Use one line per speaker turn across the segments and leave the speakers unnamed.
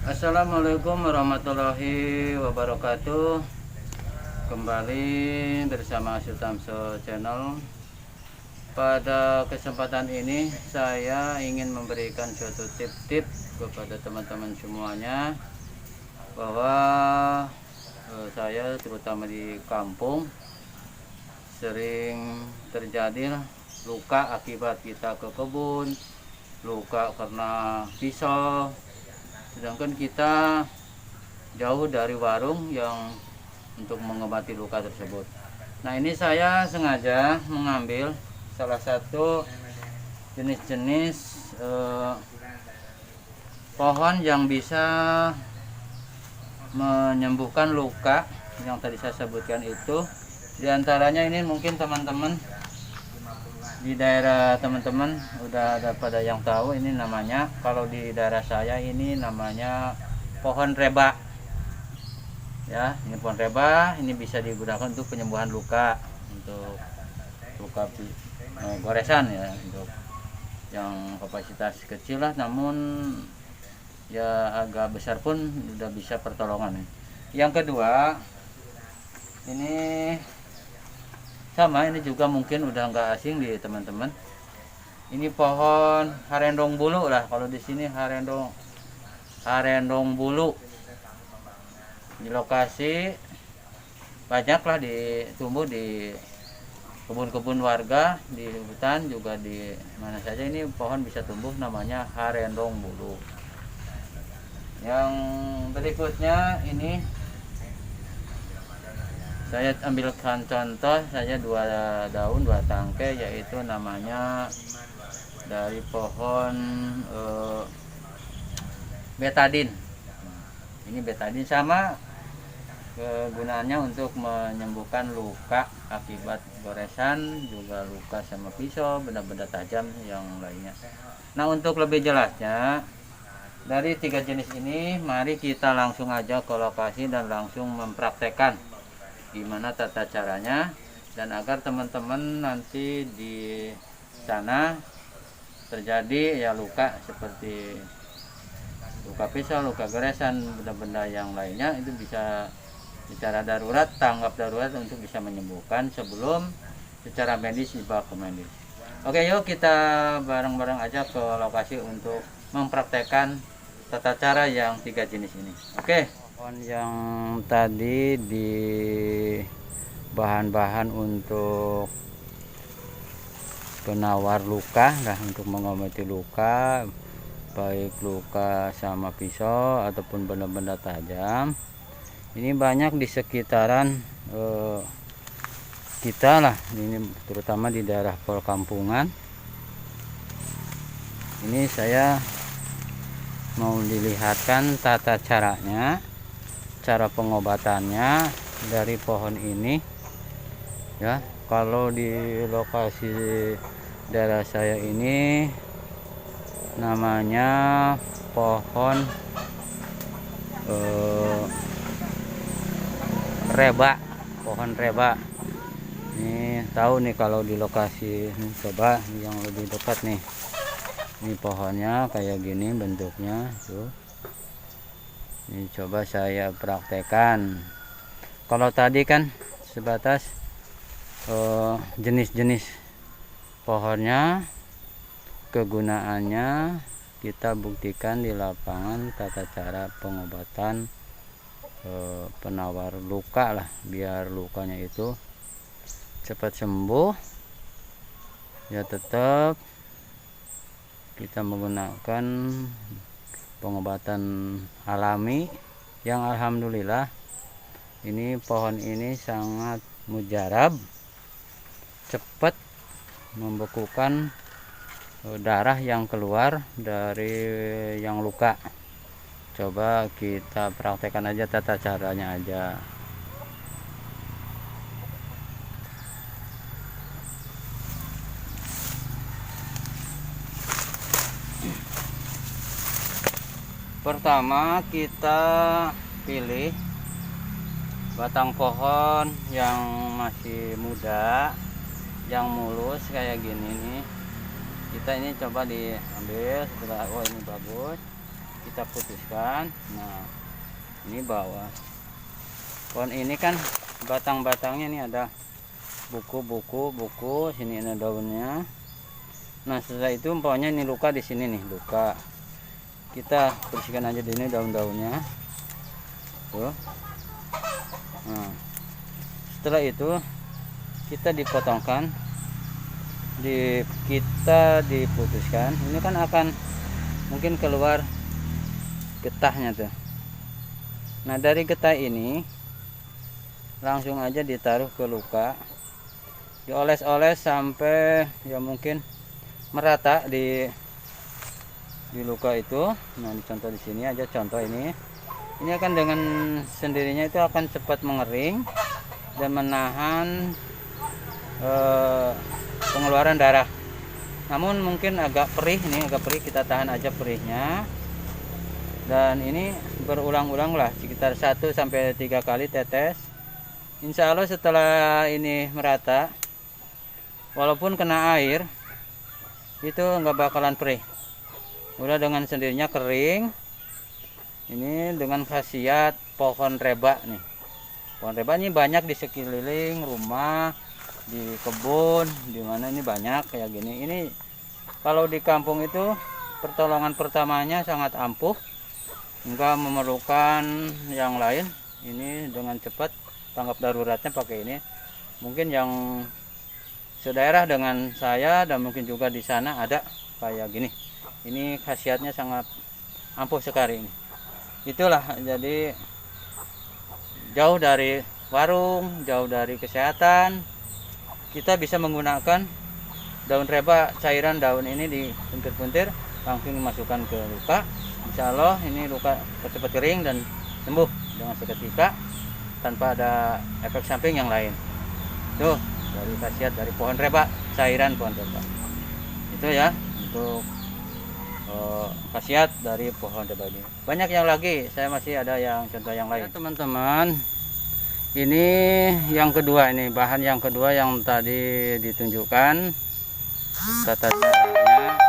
Assalamualaikum warahmatullahi wabarakatuh. Kembali bersama Sutamso Channel. Pada kesempatan ini saya ingin memberikan suatu tip-tip kepada teman-teman semuanya, bahwa saya terutama di kampung sering terjadi luka akibat kita ke kebun, luka karena pisau, sedangkan kita jauh dari warung yang untuk mengobati luka tersebut. Nah, ini saya sengaja mengambil salah satu jenis-jenis pohon yang bisa menyembuhkan luka yang tadi saya sebutkan itu. Di antaranya ini mungkin teman-teman di daerah teman-teman udah ada pada yang tahu ini namanya, kalau di daerah saya ini namanya pohon reba. Ya, ini pohon reba, ini bisa digunakan untuk penyembuhan luka, untuk luka goresan ya, untuk yang kapasitas kecil lah, namun ya agak besar pun udah bisa pertolongan. Yang kedua, ini sama, ini juga mungkin udah nggak asing di teman-teman. Ini pohon harendong bulu lah, kalau di sini harendong bulu. Di lokasi banyaklah tumbuh di kebun-kebun warga, di hutan juga, di mana saja ini pohon bisa tumbuh, namanya harendong bulu. Yang berikutnya ini saya ambilkan contoh saja, 2 daun 2 tangkai, yaitu namanya dari pohon betadin. Ini betadin sama kegunaannya untuk menyembuhkan luka akibat goresan, juga luka sama pisau, benda-benda tajam yang lainnya. Nah, untuk lebih jelasnya dari 3 jenis ini, mari kita langsung aja ke lokasi dan langsung mempraktekkan gimana tata caranya, dan agar teman-teman nanti di sana terjadi ya luka seperti luka pisau, luka goresan, benda-benda yang lainnya, itu bisa secara darurat, tanggap darurat untuk bisa menyembuhkan sebelum secara medis dibawa ke medis. Oke, yuk kita bareng-bareng aja ke lokasi untuk mempraktekkan tata cara yang 3 jenis ini. Oke. Pohon yang tadi di bahan-bahan untuk penawar luka lah, untuk mengobati luka, baik luka sama pisau ataupun benda-benda tajam. Ini banyak di sekitaran kita lah, ini terutama di daerah perkampungan. Ini saya mau dilihatkan tata caranya, cara pengobatannya dari pohon ini ya. Kalau di lokasi daerah saya ini namanya pohon reba, pohon reba. Ini tahu nih kalau di lokasi ini, coba yang lebih dekat nih. Ini pohonnya kayak gini bentuknya tuh. Ini coba saya praktekkan. Kalau tadi kan sebatas jenis-jenis pohonnya, kegunaannya kita buktikan di lapangan, tata cara pengobatan penawar luka lah, biar lukanya itu cepat sembuh. Ya, tetap kita menggunakan pengobatan alami yang alhamdulillah ini pohon ini sangat mujarab, cepat membekukan darah yang keluar dari yang luka. Coba kita praktekkan aja tata caranya aja. Pertama kita pilih batang pohon yang masih muda, yang mulus kayak gini nih. Kita ini coba diambil setelah, oh ini bagus, kita putuskan. Nah, ini bawah pohon ini kan batang-batangnya ini ada buku, sini ada daunnya. Nah, setelah itu umpamanya ini luka di sini nih, luka. Kita bersihkan aja di ini daun-daunnya. Tuh. Nah, setelah itu kita dipotongkan, kita diputuskan. Ini kan akan mungkin keluar getahnya tuh. Nah, dari getah ini langsung aja ditaruh ke luka, dioles-oles sampai ya mungkin merata di luka itu. Nah, contoh di sini aja, contoh ini akan dengan sendirinya itu akan cepat mengering dan menahan pengeluaran darah. Namun mungkin agak perih, kita tahan aja perihnya. Dan ini berulang-ulang lah, sekitar 1-3 kali tetes. Insya Allah setelah ini merata, walaupun kena air itu nggak bakalan perih, udah dengan sendirinya kering. Ini dengan khasiat pohon reba nih. Pohon reba ini banyak di sekeliling rumah, di kebun, di mana ini banyak kayak gini. Ini kalau di kampung itu pertolongan pertamanya sangat ampuh, nggak memerlukan yang lain. Ini dengan cepat tanggap daruratnya pakai ini. Mungkin yang sedaerah dengan saya dan mungkin juga di sana ada kayak gini. Ini khasiatnya sangat ampuh sekali ini. Itulah, jadi jauh dari warung, jauh dari kesehatan, kita bisa menggunakan daun reba, cairan daun ini dipuntir-puntir, langsung dimasukkan ke luka. Insya Allah ini luka cepat kering dan sembuh dengan seketika tanpa ada efek samping yang lain. Tuh, dari khasiat dari pohon reba, cairan pohon reba. Itu ya untuk khasiat dari pohon reba ini. Banyak yang lagi, saya masih ada yang contoh yang lain. Ya, teman-teman, ini yang kedua, ini bahan yang kedua yang tadi ditunjukkan tata caranya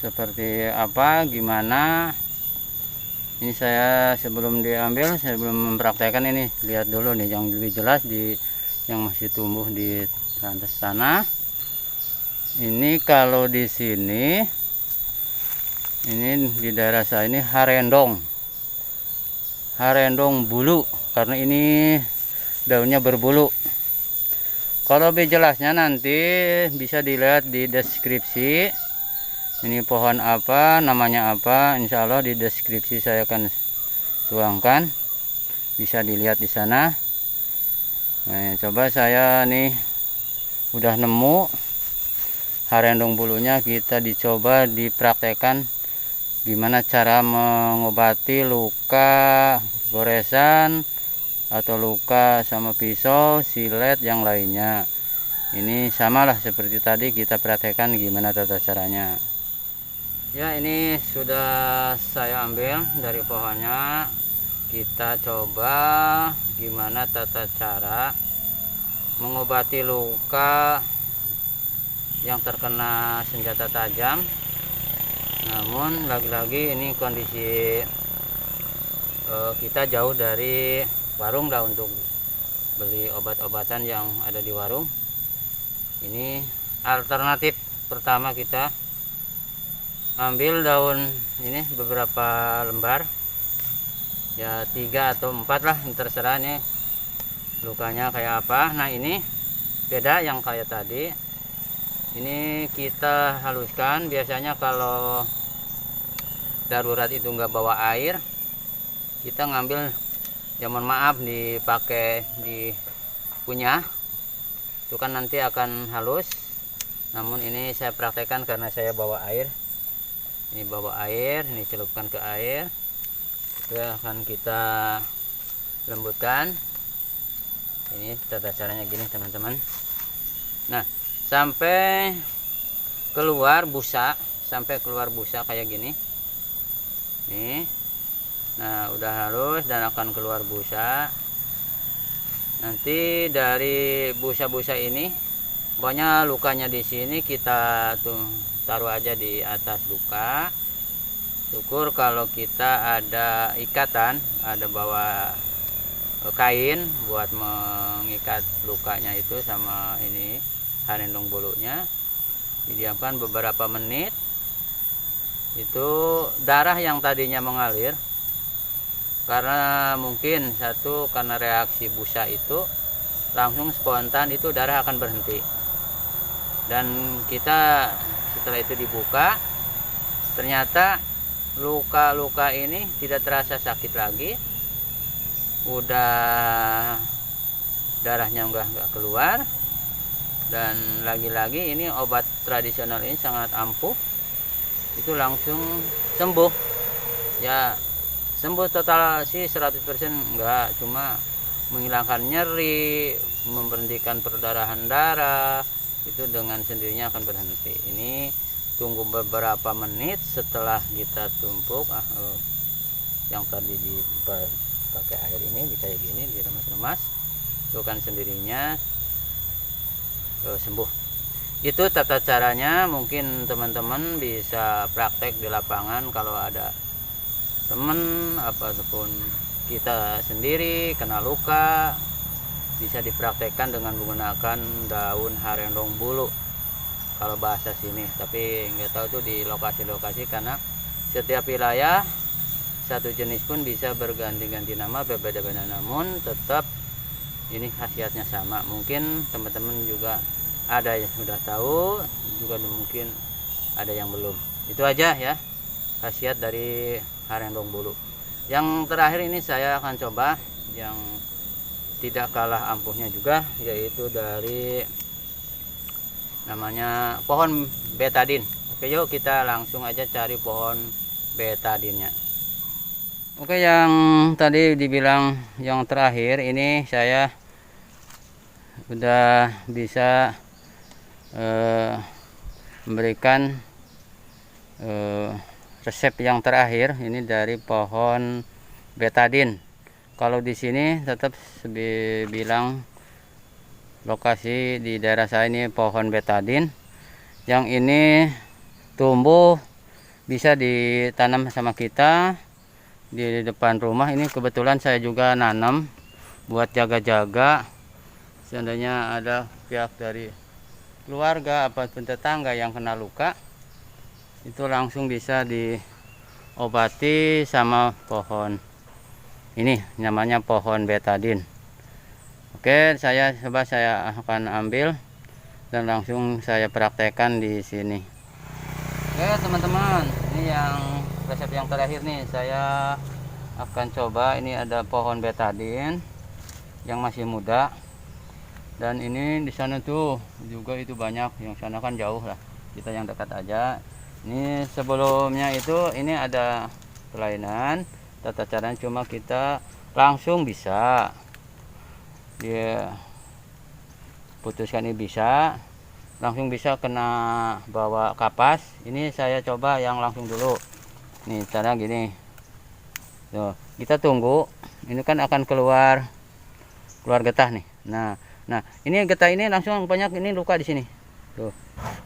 seperti apa, gimana. Ini saya sebelum diambil, sebelum mempraktekkan ini, lihat dulu nih yang lebih jelas di yang masih tumbuh di atas tanah. Ini kalau di sini, ini di daerah saya ini harendong bulu, karena ini daunnya berbulu. Kalau lebih jelasnya nanti bisa dilihat di deskripsi. Ini pohon apa, namanya apa, insya Allah di deskripsi saya akan tuangkan, bisa dilihat di sana. Nah, coba saya nih udah nemu harendong bulunya, kita dicoba dipraktekkan gimana cara mengobati luka goresan atau luka sama pisau, silet, yang lainnya. Ini samalah seperti tadi, kita praktekkan gimana tata caranya. Ya, ini sudah saya ambil dari pohonnya. Kita coba gimana tata cara mengobati luka yang terkena senjata tajam. Namun lagi-lagi ini kondisi kita jauh dari warung lah untuk beli obat-obatan yang ada di warung. Ini alternatif pertama, kita ambil daun ini beberapa lembar, ya 3 atau 4 lah, terserah nih lukanya kayak apa. Nah, ini beda yang kayak tadi, ini kita haluskan. Biasanya kalau darurat itu nggak bawa air, kita ngambil, ya mohon maaf, dipakai di kunyah itu kan nanti akan halus. Namun ini saya praktekkan karena saya bawa air. Ini bawa air, ini celupkan ke air, itu akan kita lembutkan. Ini tata caranya gini, teman-teman. Nah, sampai keluar busa, kayak gini nih. Nah, udah halus dan akan keluar busa. Nanti dari busa-busa ini banyak lukanya di sini, kita tuh taruh aja di atas luka. syukur kalau kita ada ikatan, ada bawa kain buat mengikat lukanya itu sama ini harendong bulunya. Didiamkan beberapa menit, itu darah yang tadinya mengalir karena mungkin satu karena reaksi busa itu langsung spontan itu darah akan berhenti. Dan kita setelah itu dibuka, ternyata luka-luka ini tidak terasa sakit lagi, udah darahnya nggak keluar. Dan lagi-lagi ini obat tradisional ini sangat ampuh, itu langsung sembuh ya. Sembuh total sih 100% enggak, cuma menghilangkan nyeri, memberhentikan perdarahan darah, itu dengan sendirinya akan berhenti. Ini tunggu beberapa menit setelah kita tumpuk yang tadi dipakai air ini kayak gini, diremas-remas, itu kan sendirinya sembuh. Itu tata caranya, mungkin teman-teman bisa praktek di lapangan kalau ada teman apapun kita sendiri kena luka, bisa dipraktekkan dengan menggunakan daun harendong bulu kalau bahasa sini, tapi nggak tahu tuh di lokasi-lokasi karena setiap wilayah satu jenis pun bisa berganti-ganti nama, berbeda-beda, namun tetap ini khasiatnya sama. Mungkin teman-teman juga ada yang sudah tahu, juga mungkin ada yang belum. Itu aja ya khasiat dari harendong bulu. Yang terakhir ini saya akan coba yang tidak kalah ampuhnya juga, yaitu dari namanya pohon betadin. Oke, yuk kita langsung aja cari pohon betadinnya. Oke, yang tadi dibilang yang terakhir ini saya udah bisa memberikan resep yang terakhir ini dari pohon betadin. Kalau di sini tetap bilang lokasi di daerah saya ini pohon betadin. Yang ini tumbuh bisa ditanam sama kita di depan rumah. Ini kebetulan saya juga nanam buat jaga-jaga. Seandainya ada pihak dari keluarga ataupun tetangga yang kena luka, itu langsung bisa diobati sama pohon ini, namanya pohon betadin. Oke, saya akan ambil dan langsung saya praktekkan di sini. Oke teman-teman, ini yang resep yang terakhir nih, saya akan coba. Ini ada pohon betadin yang masih muda. Dan ini di sana tuh juga itu banyak, yang sana kan jauh lah, kita yang dekat aja. Ini sebelumnya itu ini ada kelainan, tata caranya cuma kita langsung bisa dia putuskan, ini bisa langsung bisa kena bawa kapas. Ini saya coba yang langsung dulu. Nih cara gini, tuh kita tunggu, ini kan akan keluar getah nih. Nah, ini getah ini langsung banyak, ini luka di sini. Tuh.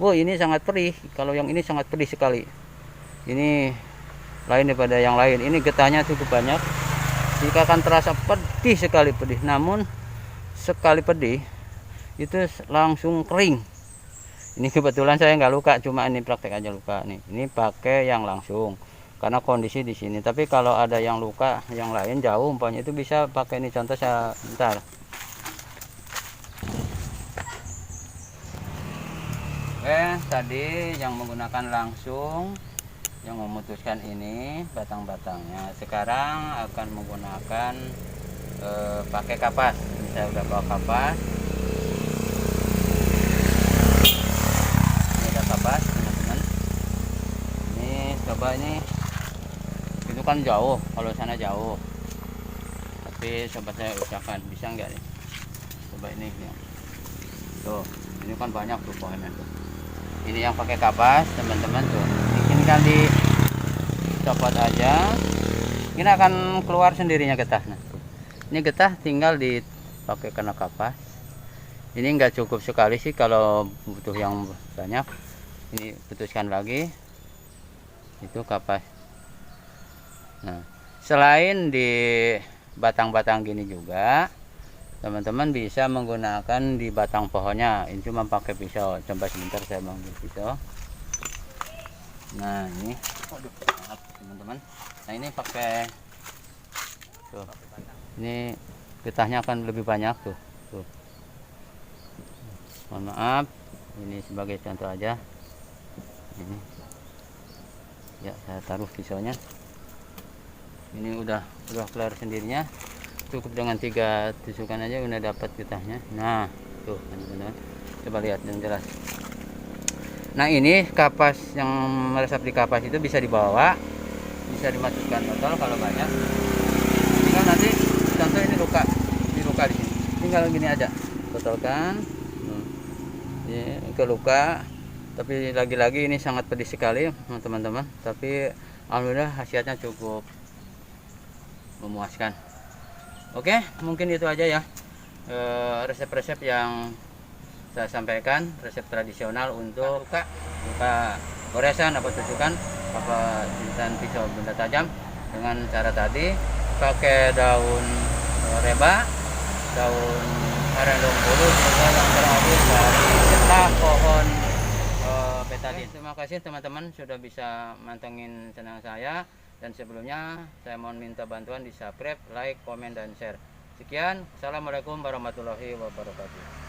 Wow, ini sangat perih. Kalau yang ini sangat perih sekali. Ini lain daripada yang lain. Ini getahnya cukup banyak. Jika akan terasa pedih sekali, pedih. Namun sekali pedih itu langsung kering. Ini kebetulan saya nggak luka, cuma ini praktek aja luka nih. Ini pakai yang langsung karena kondisi di sini. Tapi kalau ada yang luka yang lain jauh, umpamanya itu bisa pakai ini. Contoh saya bentar. Tadi yang menggunakan langsung, yang memutuskan ini batang-batangnya. Sekarang akan menggunakan pakai kapas. Saya udah bawa kapas. Ini ada kapas teman-teman. Ini coba ini, itu kan jauh, kalau sana jauh. Tapi coba saya usahakan bisa nggak nih? Coba ini ya. Tuh, ini kan banyak tuh pohonnya tuh. Ini yang pakai kapas teman-teman tuh. Ini kan dicopot aja. Ini akan keluar sendirinya getah. Nah, ini getah tinggal dipakai kena kapas. Ini enggak cukup sekali sih, kalau butuh yang banyak. Ini putuskan lagi. Itu kapas. Nah, selain di batang-batang gini juga, teman-teman bisa menggunakan di batang pohonnya. Ini cuma pakai pisau. Coba sebentar saya ambil pisau. Nah, ini maaf teman-teman. Nah, ini pakai tuh. Ini getahnya akan lebih banyak tuh. Tuh. Mohon maaf. Ini sebagai contoh aja. Ini. Ya, saya taruh pisaunya. Ini udah keluar sendirinya. Cukup dengan 3 tusukan aja udah dapat getahnya. Nah, tuh teman-teman. Coba lihat yang jelas. Nah, ini kapas yang meresap di kapas itu bisa dibawa, bisa dimasukkan botol kalau banyak. Tinggal nanti contoh ini luka di sini. Tinggal gini aja, botolkan. Ini ke luka. Tapi lagi-lagi ini sangat pedih sekali, teman-teman. Tapi alhamdulillah hasilnya cukup memuaskan. Oke, mungkin itu aja ya resep-resep yang saya sampaikan, resep tradisional untuk luka goresan apa tusukan apa jahitan pisau benda tajam dengan cara tadi. Pakai daun reba, daun arendong bulu, juga yang terakhir dari getah pohon betadin. Terima kasih teman-teman sudah bisa mantengin channel saya. Dan sebelumnya saya mohon minta bantuan di subscribe, like, komen, dan share. Sekian, assalamualaikum warahmatullahi wabarakatuh.